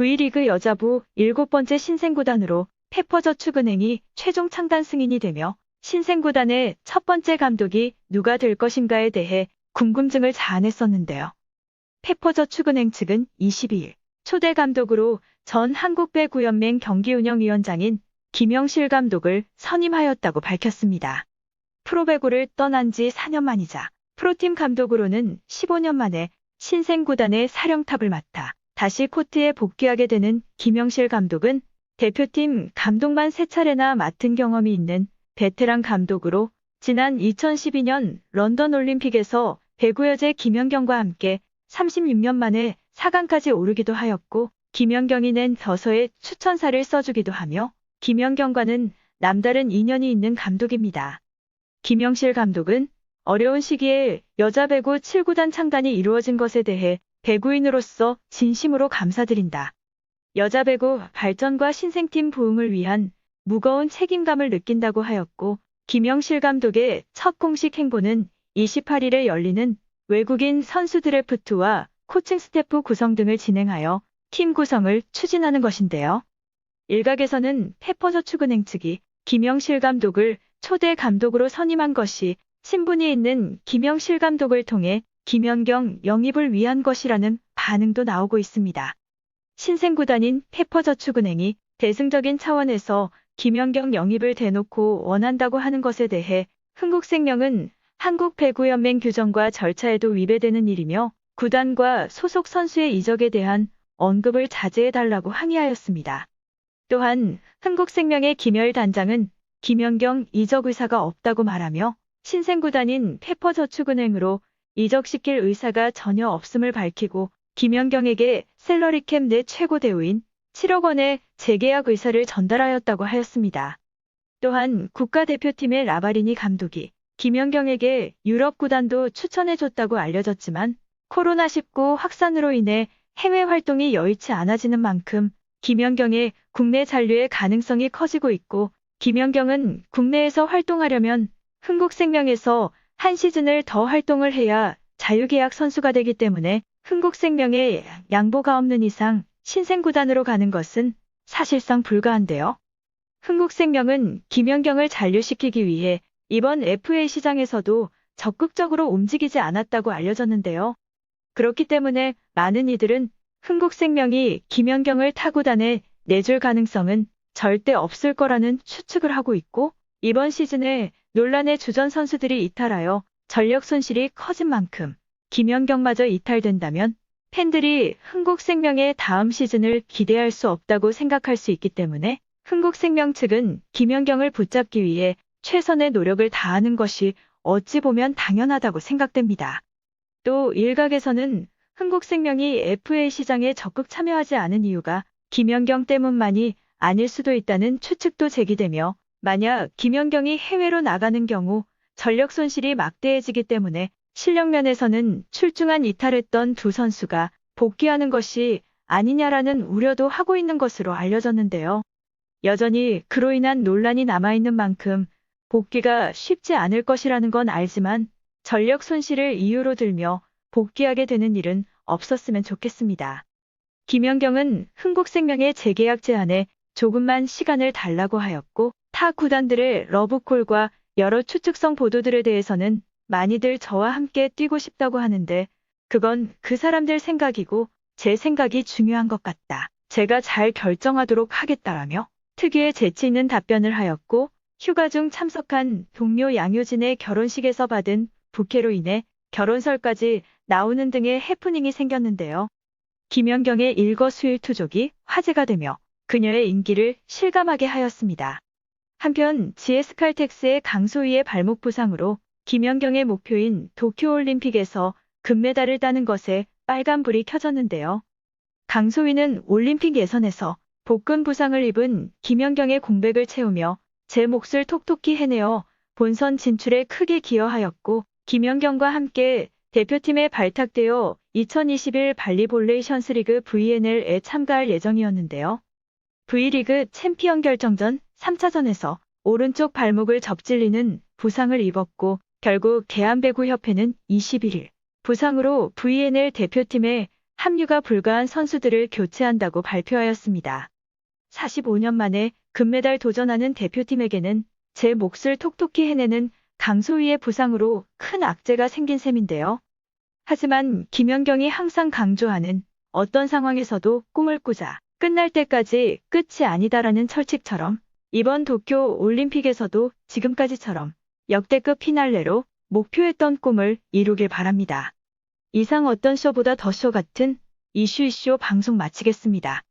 V리그 여자부 7번째 신생구단으로 페퍼저축은행이 최종 창단 승인이 되며 신생구단의 첫 번째 감독이 누가 될 것인가에 대해 궁금증을 자아냈었는데요. 페퍼저축은행 측은 22일 초대 감독으로 전 한국배구연맹 경기운영위원장인 김영실 감독을 선임하였다고 밝혔습니다. 프로배구를 떠난 지 4년 만이자 프로팀 감독으로는 15년 만에 신생구단의 사령탑을 맡아 다시 코트에 복귀하게 되는 김영실 감독은 대표팀 감독만 3차례나 맡은 경험이 있는 베테랑 감독으로 지난 2012년 런던 올림픽에서 배구 여제 김연경과 함께 36년 만에 4강까지 오르기도 하였고 김연경이 낸 저서에 추천사를 써주기도 하며 김연경과는 남다른 인연이 있는 감독입니다. 김영실 감독은 어려운 시기에 여자 배구 7구단 창단이 이루어진 것에 대해 배구인으로서 진심으로 감사드린다. 여자 배구 발전과 신생팀 부흥을 위한 무거운 책임감을 느낀다고 하였고 김영실 감독의 첫 공식 행보는 28일에 열리는 외국인 선수 드래프트와 코칭 스태프 구성 등을 진행하여 팀 구성을 추진하는 것인데요. 일각에서는 페퍼저축은행 측이 김영실 감독을 초대 감독으로 선임한 것이 친분이 있는 김영실 감독을 통해 김연경 영입을 위한 것이라는 반응도 나오고 있습니다. 신생구단인 페퍼저축은행이 대승적인 차원에서 김연경 영입을 대놓고 원한다고 하는 것에 대해 흥국생명은 한국배구연맹 규정과 절차에도 위배되는 일이며 구단과 소속 선수의 이적에 대한 언급을 자제해달라고 항의하였습니다. 또한 흥국생명의 김열 단장은 김연경 이적 의사가 없다고 말하며 신생구단인 페퍼저축은행으로 이적시킬 의사가 전혀 없음을 밝히고 김연경에게 셀러리캡 내 최고 대우인 7억 원의 재계약 의사를 전달하였다고 하였습니다. 또한 국가대표팀의 라바리니 감독이 김연경에게 유럽 구단도 추천해줬다고 알려졌지만 코로나19 확산으로 인해 해외 활동이 여의치 않아지는 만큼 김연경의 국내 잔류의 가능성이 커지고 있고 김연경은 국내에서 활동하려면 흥국생명에서 한 시즌을 더 활동을 해야 자유계약 선수가 되기 때문에 흥국생명에 양보가 없는 이상 신생구단으로 가는 것은 사실상 불가한데요. 흥국생명은 김연경을 잔류시키기 위해 이번 FA 시장에서도 적극적으로 움직이지 않았다고 알려졌는데요. 그렇기 때문에 많은 이들은 흥국생명이 김연경을 타구단에 내줄 가능성은 절대 없을 거라는 추측을 하고 있고 이번 시즌에 논란의 주전 선수들이 이탈하여 전력 손실이 커진 만큼 김연경마저 이탈된다면 팬들이 흥국생명의 다음 시즌을 기대할 수 없다고 생각할 수 있기 때문에 흥국생명 측은 김연경을 붙잡기 위해 최선의 노력을 다하는 것이 어찌 보면 당연하다고 생각됩니다. 또 일각에서는 흥국생명이 FA 시장에 적극 참여하지 않은 이유가 김연경 때문만이 아닐 수도 있다는 추측도 제기되며 만약 김연경이 해외로 나가는 경우 전력 손실이 막대해지기 때문에 실력 면에서는 출중한 이탈했던 두 선수가 복귀하는 것이 아니냐라는 우려도 하고 있는 것으로 알려졌는데요. 여전히 그로 인한 논란이 남아있는 만큼 복귀가 쉽지 않을 것이라는 건 알지만 전력 손실을 이유로 들며 복귀하게 되는 일은 없었으면 좋겠습니다. 김연경은 흥국생명의 재계약 제안에 조금만 시간을 달라고 하였고 타 구단들의 러브콜과 여러 추측성 보도들에 대해서는 많이들 저와 함께 뛰고 싶다고 하는데 그건 그 사람들 생각이고 제 생각이 중요한 것 같다. 제가 잘 결정하도록 하겠다라며 특유의 재치 있는 답변을 하였고 휴가 중 참석한 동료 양효진의 결혼식에서 받은 부케로 인해 결혼설까지 나오는 등의 해프닝이 생겼는데요. 김연경의 일거수일투족이 화제가 되며 그녀의 인기를 실감하게 하였습니다. 한편 GS칼텍스의 강소희의 발목 부상으로 김연경의 목표인 도쿄올림픽에서 금메달을 따는 것에 빨간불이 켜졌는데요. 강소희는 올림픽 예선에서 복근 부상을 입은 김연경의 공백을 채우며 제 몫을 톡톡히 해내어 본선 진출에 크게 기여하였고 김연경과 함께 대표팀에 발탁되어 2021 발리볼레이션스리그 VNL에 참가할 예정이었는데요. V리그 챔피언 결정전 3차전에서 오른쪽 발목을 접질리는 부상을 입었고 결국 대한배구협회는 21일 부상으로 VNL 대표팀에 합류가 불가한 선수들을 교체한다고 발표하였습니다. 45년 만에 금메달 도전하는 대표팀에게는 제 몫을 톡톡히 해내는 강소희의 부상으로 큰 악재가 생긴 셈인데요. 하지만 김연경이 항상 강조하는 어떤 상황에서도 꿈을 꾸자. 끝날 때까지 끝이 아니다라는 철칙처럼 이번 도쿄 올림픽에서도 지금까지처럼 역대급 피날레로 목표했던 꿈을 이루길 바랍니다. 이상 어떤 쇼보다 더 쇼 같은 이슈 방송 마치겠습니다.